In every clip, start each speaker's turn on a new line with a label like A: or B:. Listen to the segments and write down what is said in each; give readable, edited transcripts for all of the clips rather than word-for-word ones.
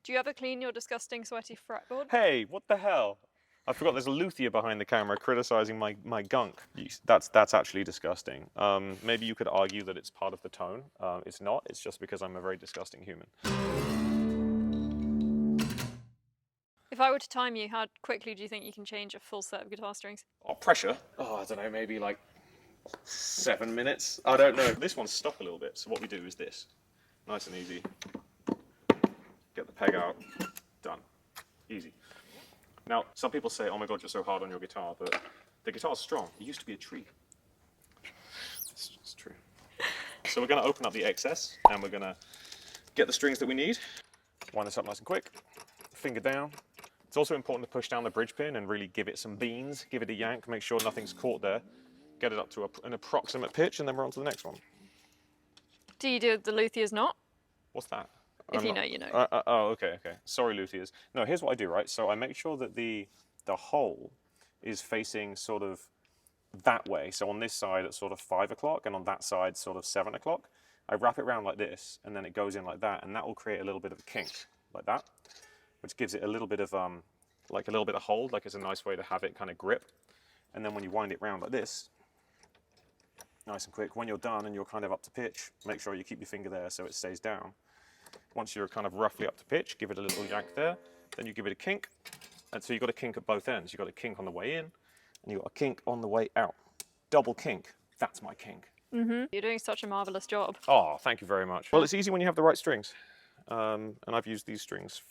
A: Do you ever clean your disgusting, sweaty fretboard?
B: Hey, what the hell? I forgot there's a luthier behind the camera criticizing my gunk. That's actually disgusting. Maybe you could argue that it's part of the tone. It's not. It's just because I'm a very disgusting human.
A: If I were to time you, how quickly do you think you can change a full set of guitar strings?
B: Oh, pressure. Oh, I don't know, maybe like 7 minutes. I don't know. This one's stuck a little bit, so what we do is this. Nice and easy. Get the peg out. Done. Easy. Now, some people say, oh my god, you're so hard on your guitar, but the guitar's strong. It used to be a tree. It's true. So we're going to open up the excess, and we're going to get the strings that we need. Wind this up nice and quick. Finger down. It's also important to push down the bridge pin and really give it some beans, give it a yank, make sure nothing's caught there. Get it up to an approximate pitch, and then we're on to the next one.
A: Do you do the luthier's knot?
B: What's that?
A: If you know, you know.
B: Oh, okay. Sorry, luthiers. No, here's what I do, right? So I make sure that the hole is facing sort of that way. So on this side it's sort of 5 o'clock, and on that side sort of 7 o'clock. I wrap it around like this, and then it goes in like that, and that will create a little bit of a kink, like that, which gives it a little bit of like a little bit of hold, like it's a nice way to have it kind of grip. And then when you wind it round like this, nice and quick, when you're done and you're kind of up to pitch, make sure you keep your finger there so it stays down. Once you're kind of roughly up to pitch, give it a little yank there, then you give it a kink. And so you've got a kink at both ends. You've got a kink on the way in, and you've got a kink on the way out. Double kink, that's my kink.
A: Mm-hmm. You're doing such a marvellous job.
B: Oh, thank you very much. Well, it's easy when you have the right strings. And I've used these strings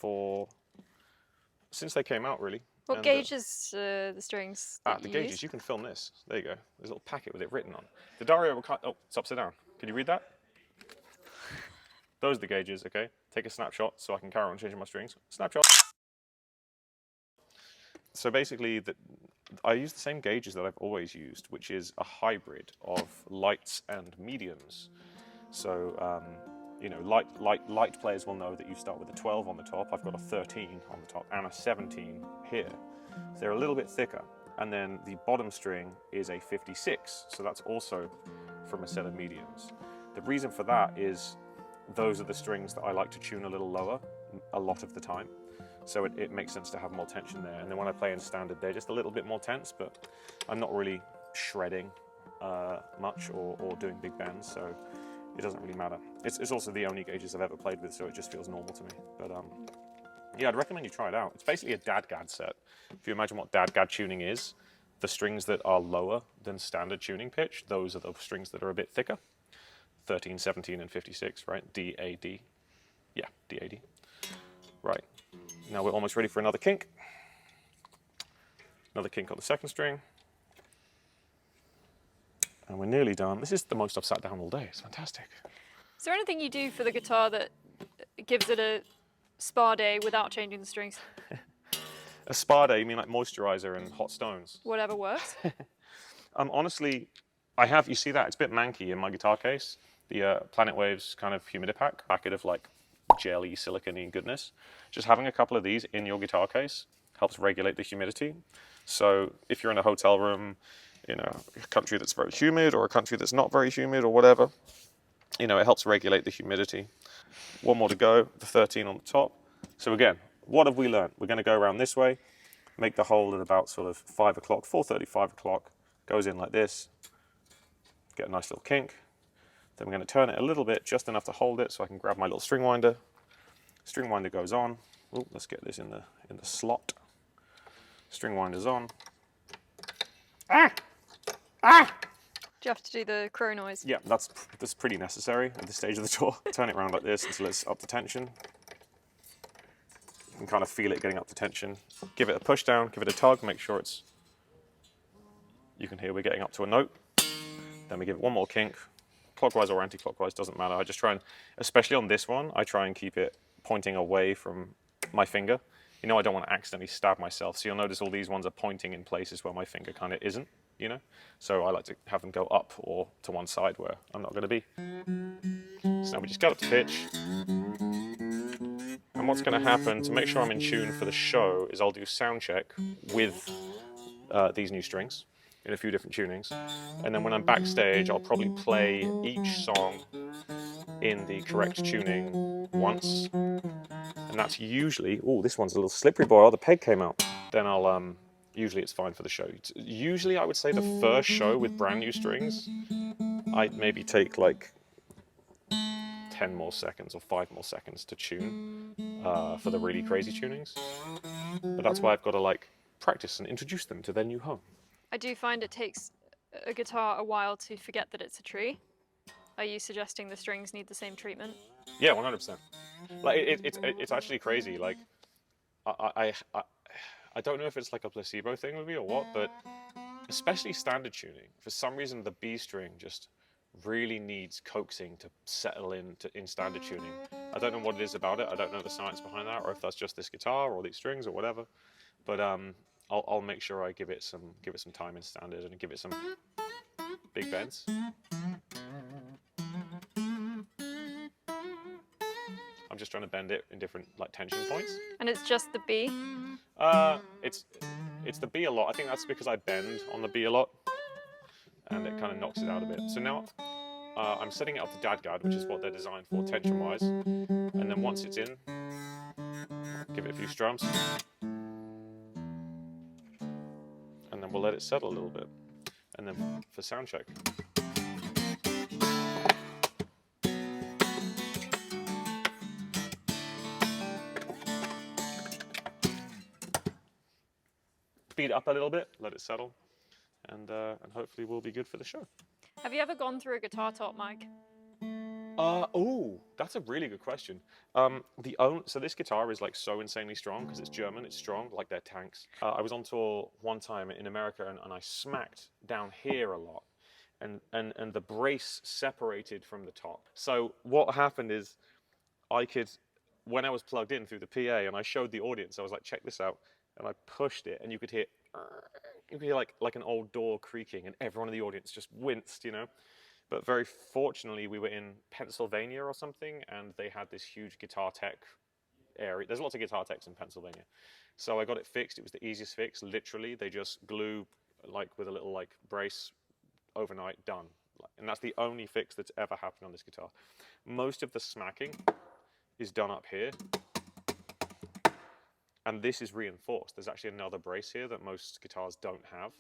B: since they came out, really.
A: What gauge is the strings that
B: the
A: you
B: gauges,
A: use?
B: you can film this. There you go. There's a little packet with it written on. The Dario, oh, it's upside down. Can you read that? Those are the gauges, okay? Take a snapshot so I can carry on changing my strings. Snapshot. So basically, I use the same gauges that I've always used, which is a hybrid of lights and mediums. So, you know, light players will know that you start with a 12 on the top. I've got a 13 on the top and a 17 here. So they're a little bit thicker. And then the bottom string is a 56. So that's also from a set of mediums. The reason for that is those are the strings that I like to tune a little lower a lot of the time. So it makes sense to have more tension there. And then when I play in standard, they're just a little bit more tense, but I'm not really shredding much or doing big bends, so it doesn't really matter. It's also the only gauges I've ever played with, so it just feels normal to me. But yeah, I'd recommend you try it out. It's basically a DAD-GAD set. If you imagine what DAD-GAD tuning is, the strings that are lower than standard tuning pitch, those are the strings that are a bit thicker. 13, 17, and 56, right? D, A, D. Yeah, D, A, D. Right. Now we're almost ready for another kink. Another kink on the second string. And we're nearly done. This is the most I've sat down all day. It's fantastic.
A: Is there anything you do for the guitar that gives it a spa day without changing the strings?
B: A spa day, you mean like moisturizer and hot stones?
A: Whatever works.
B: Honestly, I have, you see that? It's a bit manky in my guitar case. The Planet Waves kind of humidipack, packet of like jelly, silicone-y goodness. Just having a couple of these in your guitar case helps regulate the humidity. So if you're in a hotel room, in a country that's very humid or a country that's not very humid or whatever, you know, it helps regulate the humidity. One more to go, the 13 on the top. So again, what have we learned? We're going to go around this way, make the hole at about sort of 5 o'clock, 4:30, 5 o'clock, goes in like this, get a nice little kink. Then we're going to turn it a little bit, just enough to hold it so I can grab my little string winder. String winder goes on. Ooh, let's get this in the slot. String winder's on. Ah! Ah!
A: Do you have to do the crow noise?
B: Yeah, that's pretty necessary at this stage of the tour. Turn it around like this until it's up to tension. You can kind of feel it getting up to tension. Give it a push down, give it a tug, make sure it's... You can hear we're getting up to a note. Then we give it one more kink. Clockwise or anti-clockwise, doesn't matter. I just try and, especially on this one, I try and keep it pointing away from my finger. You know, I don't want to accidentally stab myself. So you'll notice all these ones are pointing in places where my finger kind of isn't, you know? So I like to have them go up or to one side where I'm not going to be. So now we just get up to pitch. And what's going to happen to make sure I'm in tune for the show is I'll do sound check with these new strings in a few different tunings. And then when I'm backstage, I'll probably play each song in the correct tuning once. And And that's usually, oh, this one's a little slippery, boy. Oh, the peg came out. Then I'll, usually it's fine for the show. Usually I would say the first show with brand new strings, I'd maybe take like 10 more seconds or 5 more seconds to tune for the really crazy tunings. But that's why I've got to like practice and introduce them to their new home.
A: I do find it takes a guitar a while to forget that it's a tree. Are you suggesting the strings need the same treatment?
B: Yeah, 100%. Like it's actually crazy. Like I don't know if it's like a placebo thing with me or what, but especially standard tuning, for some reason the B string just really needs coaxing to settle in standard tuning. I don't know what it is about it. I don't know the science behind that, or if that's just this guitar or these strings or whatever. But I'll make sure I give it some time in standard and give it some big bends. I'm just trying to bend it in different like tension points.
A: And it's just the B?
B: It's the B a lot. I think that's because I bend on the B a lot, and it kind of knocks it out a bit. So now I'm setting it up to dadgad, which is what they're designed for tension-wise. And then once it's in, give it a few strums, and then we'll let it settle a little bit. And then for sound check. Speed up a little bit, let it settle, and hopefully we'll be good for the show.
A: Have you ever gone through a guitar top mic?
B: Oh, that's a really good question. So this guitar is like so insanely strong because it's German, it's strong, like they're tanks. I was on tour one time in America and I smacked down here a lot, and the brace separated from the top. So what happened is when I was plugged in through the PA and I showed the audience, I was like, check this out. And I pushed it, and you could hear like an old door creaking, and everyone in the audience just winced, you know. But very fortunately, we were in Pennsylvania or something, and they had this huge guitar tech area. There's lots of guitar techs in Pennsylvania, so I got it fixed. It was the easiest fix. Literally, they just glue like with a little like brace overnight, done. And that's the only fix that's ever happened on this guitar. Most of the smacking is done up here. And this is reinforced. There's actually another brace here that most guitars don't have,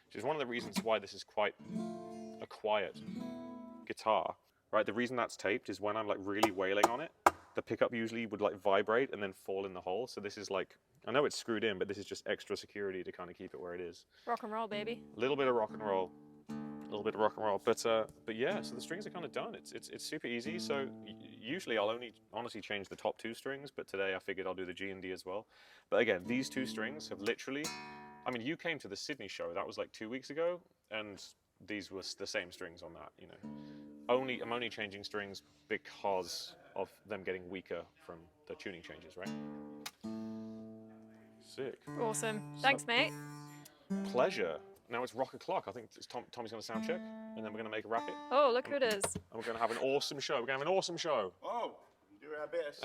B: which is one of the reasons why this is quite a quiet guitar, right? The reason that's taped is when I'm like really wailing on it, the pickup usually would like vibrate and then fall in the hole. So this is like, I know it's screwed in, but this is just extra security to kind of keep it where it is.
A: Rock and roll, baby.
B: A little bit of rock and roll. A little bit of rock and roll, but yeah, so the strings are kind of done. It's super easy. So usually I'll only honestly change the top 2 strings, but today I figured I'll do the G and D as well. But again, these 2 strings have literally, I mean, you came to the Sydney show, that was like 2 weeks ago, and these were the same strings on that, you know. I'm only changing strings because of them getting weaker from the tuning changes, right? Sick.
A: Awesome. Thanks, mate.
B: Pleasure. Now it's rock o'clock. I think Tommy's going to sound check, and then we're going to make a racket.
A: Oh, look who it is.
B: And we're going to have an awesome show. We're going to have an awesome show.
C: Oh, you do our best.